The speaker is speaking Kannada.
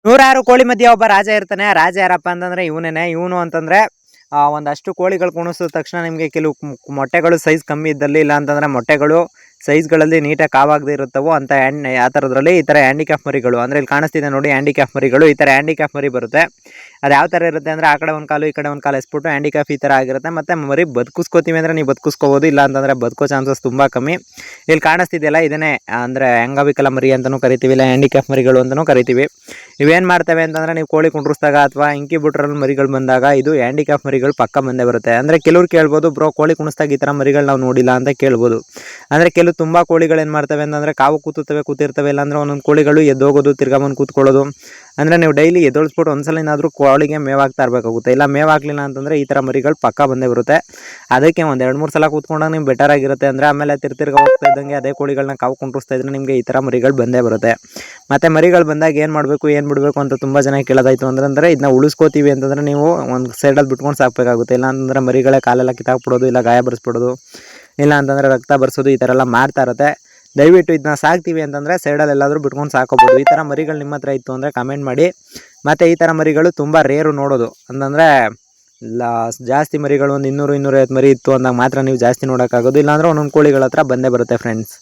ನೂರಾರು ಕೋಳಿ ಮಧ್ಯೆ ಒಬ್ಬ ರಾಜ ಇರ್ತಾನೆ. ರಾಜ ಯಾರಪ್ಪ ಅಂತಂದ್ರೆ ಇವನೇನೆ. ಇವನು ಅಂತಂದ್ರೆ ಒಂದಷ್ಟು ಕೋಳಿಗಳು ಕುಣಿಸಿದ ತಕ್ಷಣ ನಿಮಗೆ ಕೆಲವು ಮೊಟ್ಟೆಗಳು ಸೈಜ್ ಕಮ್ಮಿ ಇದ್ದಲ್ಲಿ, ಇಲ್ಲ ಅಂತಂದ್ರೆ ಮೊಟ್ಟೆಗಳು ಸೈಜ್ಗಳಲ್ಲಿ ನೀಟಾಗಿ ಕಾವಾಗದೇ ಇರುತ್ತವೋ ಅಂತ ಆ ಥರದ್ರಲ್ಲಿ ಈ ಥರ ಹ್ಯಾಂಡಿಕ್ಯಾಪ್ ಮರಿಗಳು ಅಂದರೆ ಇಲ್ಲಿ ಕಾಣಿಸ್ತಿದೆ ನೋಡಿ, ಹ್ಯಾಂಡಿಕ್ಯಾಪ್ ಮರಿಗಳು. ಈ ಥರ ಹ್ಯಾಂಡಿಕ್ಯಾಪ್ ಮರಿ ಬರುತ್ತೆ. ಅದು ಯಾವ ಥರ ಇರುತ್ತೆ ಅಂದರೆ ಆ ಕಡೆ ಒಂದು ಕಾಲು ಈ ಕಡೆ ಒಂದು ಕಾಲು ಎಸ್ಬಿಟ್ಟು ಹ್ಯಾಂಡಿಕ್ಯಾಪ್ ಈ ಥರ ಆಗಿರುತ್ತೆ. ಮತ್ತು ಮರಿ ಬದುಕಿಸ್ಕೋತೀವಿ ಅಂದರೆ ನೀವು ಬದುಕಿಸ್ಕೋಬೋದು, ಇಲ್ಲ ಅಂತಂದರೆ ಬದುಕೋ ಚಾನ್ಸಸ್ ತುಂಬ ಕಮ್ಮಿ. ಇಲ್ಲಿ ಕಾಣಿಸ್ತಿದೆಯಲ್ಲ ಇದನ್ನೇ ಅಂದರೆ ಅಂಗವಿಕಲ ಮರಿ ಅಂತಲೂ ಕರಿತೀವಿ, ಇಲ್ಲ ಹ್ಯಾಂಡಿಕ್ಯಾಪ್ ಮರಿಗಳು ಅಂತಲೂ ಕರಿತೀವಿ. ಇವೇನು ಮಾಡ್ತವೆ ಅಂತಂದರೆ ನೀವು ಕೋಳಿ ಕುಂಡ್ರಿಸಿದಾಗ ಅಥವಾ ಇಂಕ್ಯುಬೇಟರಲ್ಲಿ ಮರಿಗಳು ಬಂದಾಗ ಇದು ಹ್ಯಾಂಡಿಕ್ಯಾಪ್ ಮರಿಗಳು ಪಕ್ಕ ಬಂದೇ ಬರುತ್ತೆ. ಅಂದರೆ ಕೆಲವ್ರು ಕೇಳ್ಬೋದು, ಬ್ರೋ ಕೋಳಿ ಕುಣಿಸಿದಾಗ ಈ ಥರ ಮರಿಗಳು ನಾವು ನೋಡಿಲ್ಲ ಅಂತ ಕೇಳ್ಬೋದು. ಅಂದರೆ ಕೆಲವು ತುಂಬ ಕೋಳಿಗಳು ಏನು ಮಾಡ್ತವೆ ಅಂತಂದರೆ ಕಾವು ಕೂತಿರ್ತವೆ, ಇಲ್ಲಾಂದರೆ ಒಂದೊಂದು ಕೋಳಿಗಳು ಎದ್ದೋಗೋದು, ತಿರ್ಗಾ ಬಂದು ಕೂತ್ಕೊಳ್ಳೋದು. ಅಂದರೆ ನೀವು ಡೈಲಿ ಎದ್ದೊಳಿಸ್ಬಿಟ್ಟು ಒಂದ್ಸಲಿನಾದರೂ ಕೋಳಿಗೆ ಮೇವಾಗ್ತಾ ಇರಬೇಕಾಗುತ್ತೆ. ಇಲ್ಲ ಮೇವಾಗಲಿಲ್ಲ ಅಂತಂದರೆ ಈ ಥರ ಮರಿಗಳು ಪಕ್ಕ ಬಂದೇ ಬರುತ್ತೆ. ಅದಕ್ಕೆ ಒಂದು 2-3 ಸಲ ಕೂತ್ಕೊಂಡಾಗ ನಿಮ್ಗೆ ಬೆಟರ್ ಆಗಿರುತ್ತೆ. ಅಂದರೆ ಆಮೇಲೆ ತಿರ್ಗ ಹೋಗ್ತಾ ಇದ್ದಂಗೆ ಅದೇ ಕೋಳಿಗಳನ್ನ ಕಾವು ಕುಂಡ್ರಿಸ್ತಾ ಇದ್ರೆ ನಿಮಗೆ ಈ ಥರ ಮರಿಗಳು ಬಂದೇ ಬರುತ್ತೆ. ಮತ್ತು ಮರಿಗಳು ಬಂದಾಗ ಏನು ಮಾಡಬೇಕು ಏನು ಬಿಡಬೇಕು ಅಂತ ತುಂಬ ಜನ ಕೇಳೋದಾಯಿತು ಅಂದರೆ ಇದನ್ನ ಉಳಿಸ್ಕೋತೀವಿ ಅಂತಂದರೆ ನೀವು ಒಂದು ಸೈಡಲ್ಲಿ ಬಿಟ್ಕೊಂಡು ಸಾಕಬೇಕಾಗುತ್ತೆ. ಇಲ್ಲ ಅಂತಂದರೆ ಮರಿಗಳೇ ಕಾಲೆಲ್ಲ ಕಿತ್ತಾಕ್ಬಿಡೋದು, ಇಲ್ಲ ಗಾಯ ಬರೆಸ್ಬಿಡೋದು, ಇಲ್ಲ ಅಂತಂದರೆ ರಕ್ತ ಬರ್ಸೋದು, ಈ ಥರ ಎಲ್ಲ ಮಾಡ್ತಾ ಇರುತ್ತೆ. ದಯವಿಟ್ಟು ಇದನ್ನ ಸಾಕ್ತೀವಿ ಅಂತಂದರೆ ಸೈಡಲ್ಲಿ ಎಲ್ಲಾದರೂ ಬಿಟ್ಕೊಂಡು ಸಾಕೋಬೋದು. ಈ ಥರ ಮರಿಗಳು ನಿಮ್ಮ ಹತ್ರ ಇತ್ತು ಅಂದರೆ ಕಮೆಂಟ್ ಮಾಡಿ. ಮತ್ತು ಈ ಥರ ಮರಿಗಳು ತುಂಬ ರೇರು ನೋಡೋದು. ಅಂತಂದರೆ ಜಾಸ್ತಿ ಮರಿಗಳು ಒಂದು 200-250 ಮರಿ ಇತ್ತು ಅಂದಾಗ ಮಾತ್ರ ನೀವು ಜಾಸ್ತಿ ನೋಡೋಕ್ಕಾಗೋದು. ಇಲ್ಲಾಂದರೆ ಒಂದೊಂದು ಕೋಳಿಗಳ ಹತ್ರ ಬಂದೇ ಬರುತ್ತೆ ಫ್ರೆಂಡ್ಸ್.